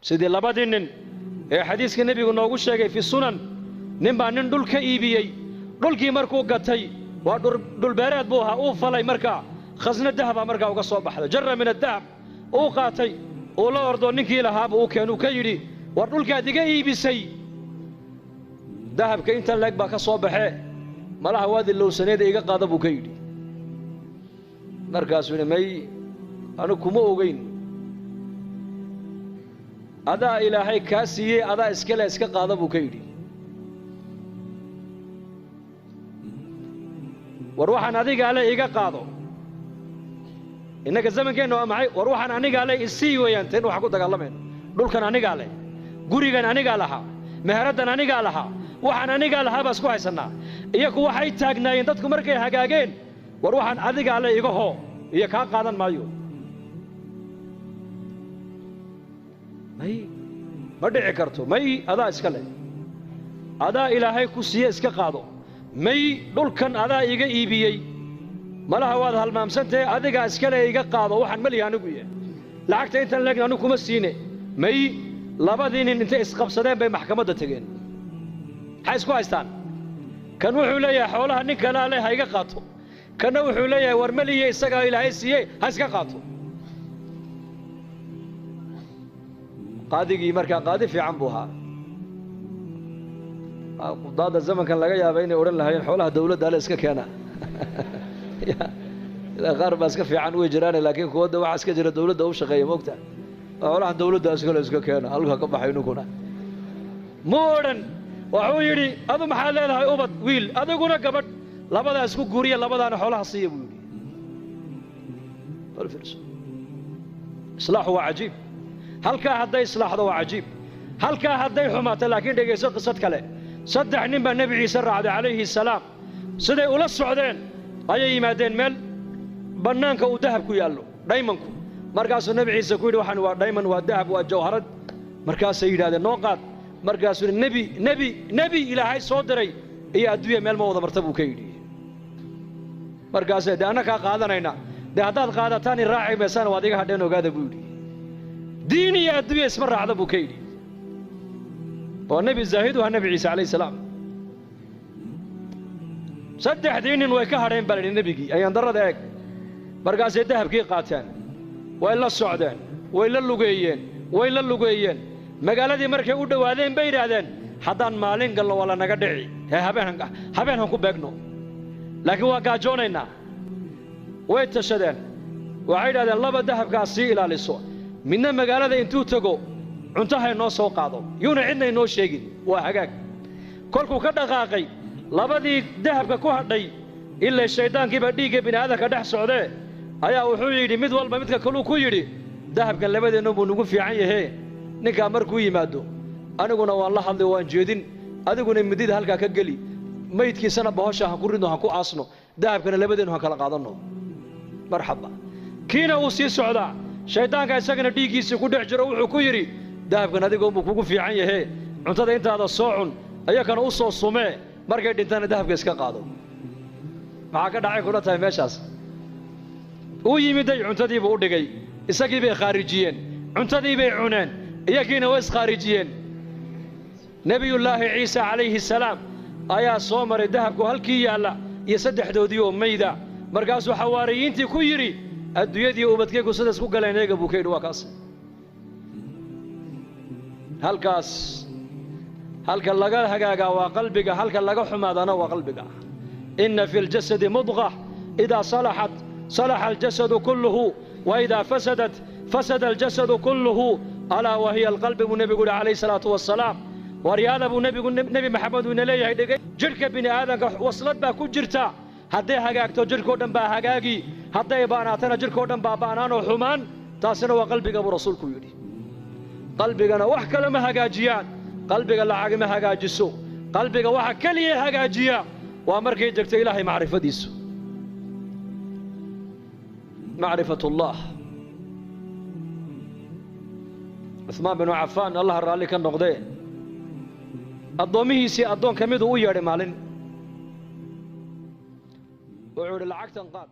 sidii labadii nin ee xadiiska nebigu noogu sheegay fi sunan nin baa nin dhul ka iibiyey dhulkii markuu gatay waa dhul beereed buu ahaa uu falay markaa khasna dahaba markaa uga soo baxday jarra min adahab uu qaatay uu la ordo ninkii lahaaba uu keenuu ka yidhi war dhulkaad iga iibisay dahabka inta leeg baa ka soo baxee malaha waad ilowsaneeda iga qaada buu ka yidhi markaasuu yidhi may anigu kuma ogeyn adaa ilaahay kaa siiyey adaa iskale iska qaada buu ka yidhi war waxaan adigaa le iga qaado innaga zamankeenna waa maxay war waxaan anigaa le isii weeyaan teen waxaan ku dagaalamayno dhulkan anigaa leh gurigan anigaa lahaa meheraddan anigaa lahaa waxaan anigaa lahaa baa isku haysannaa iyaku waxay taagnaayeen dadku markay hagaageen war waxaan adigaa le iga hoo iyo kaa qaadan maayo may ma dhici karto may adaa iska leh adaa ilaahay ku siiye iska qaado may dhulkan adaa iga iibiyey malaha waad halmaamsantahe adigaa iskale iga qaado waxaan malihi anigu yahay lacagta intan leegna anigu kuma siine may labadii nin intay isqabsadeen bay maxkamadda tegeen maxay isku haystaan kan wuxuu leeyahay xoolaha nin kalaa leh ha iga qaato kanna wuxuu leeyahay war maliye isagaa ilaahay siiyey ha iska qaato qaadigii markaa qaadi fiican buu ahaa qudaada zamankan laga yaaba inay odhan lahaayeen xoolaha dawladda ale iska keena ilaa qaar baa iska fiican way jiraane laakiin kuwadda waxaa iska jira dawladda u shaqeeya moogta xoolaha dawladda iskale iska keena halka ka baxay ninkuna ma odhan wuxuu yidhi adu maxaad leedahay ubad wiil adiguna gabadh labadaa isku guuriya labadaana xoolaha siiya buu yidhi islaaxu waa cajiib halkaa hadday islaaxdo waa cajiib halkaa hadday xumaato laakiin dhegayso qisad kale saddex nin baa nebi ciise raacday calayhi salaam siday ula socdeen ayay yimaadeen meel bannaanka uu dahab ku yaallo dhaymanku markaasuu nebi ciise ku yidhi waxaan waa dhayman waa dahab waa jawharad markaasay yidhahdeen noo qaad markaasuu yidhi nebi ilaahay soo diray iyo adduunya meel ma wada marta buu ka yidhi markaasay dee anna kaa qaadanayna dee haddaad qaadataan in raaci maysaan waad iga hadheen ogaada buu yidhi diin iyo adduunya isma raacda buu ka yidhi waa nebi zaahidu ahaa nebi ciise calayhi salaam saddexdii nin way ka hadheen baa la yidhi nebigii ayaan darrada eeg markaasay dahabkii qaateen way la socdeen way la lugeeyeen magaaladii markay u dhowaadeen bay yidhaahdeen haddaan maalin galno waa la naga dhici hee habeen han ku beegno laakiin waa gaajoonaynaa way tashadeen waxay yidhahdeen laba dahabkaas sii ilaaliso midna magaalada intuu tego cuntahay noo soo qaado yuuna cidna inoo sheegin waa hagaag kolkuu ka dhaqaaqay labadii dahabka ku hadhay ilaa shayddaankiiba dhiigga bini'aadanka dhex socdee ayaa wuxuu yidhi mid walba midka kaluu ku yidhi dahabkan labadeennu buu nugu fiican yahee ninkaa markuu yimaado aniguna waan la hadlay waan jeedin adiguna midida halkaa ka geli maydkiisana bahosha han ku ridno han ku aasno dahabkana labadeennu han kala qaadanno marxaba kiina uu sii socdaa shayddaanka isagana dhiiggiisii ku dhex jiro wuxuu ku yidhi dahabkan adigoonbuu kugu fiican yahee cuntada intaada soo cun ayakana u soo sumee markay dhintana dahabka iska qaado maxaa ka dhacay kula tahay meeshaas uu yimiday cuntadiibuu u dhigay isagii bay khaarijiyeen cuntadii bay cuneen iyagiina way iskhaarijiyeen nebiyullaahi ciise calayhi salaam ayaa soo maray dahabku halkii yaalla iyo saddexdoodii oo mayda markaasuu xawaariyiintii ku yidhi adduunyadii ubadkaygu sida isku galeen eega buu ka yidhi waa kaas halkaas halka laga hagaagaa waa qalbiga halka laga xumaadana waa qalbiga inna fi ljasadi mudqa idaa salaxat salaxa aljasadu kulluhu wa idaa fasadat fasada aljasadu kulluhu alaa wahiya alqalbi buu nebigu yidhi calayhi salaatu wassalaam waryaada buu nebi maxamed uu ina leeyahay dhegay jidhka bini aadanka waslad baa ku jirta hadday hagaagto jidhkoo dhan baa hagaagi hadday baanaatana jidhkoo dhan baa baanaanoo xumaan taasina waa qalbiga buu rasuulku yidhi qalbigana wax kale ma hagaajiyaan qalbiga lacag ma hagaajiso qalbiga waxa kaliya hagaajiya waa markay jirto ilaahay macrifadiisu macrifatullah Uthman bin Affan Allah raalli ka noqday addoomihiisii addoon ka mid u yeedhay maalin wuxuu yidhi lacagtan qaad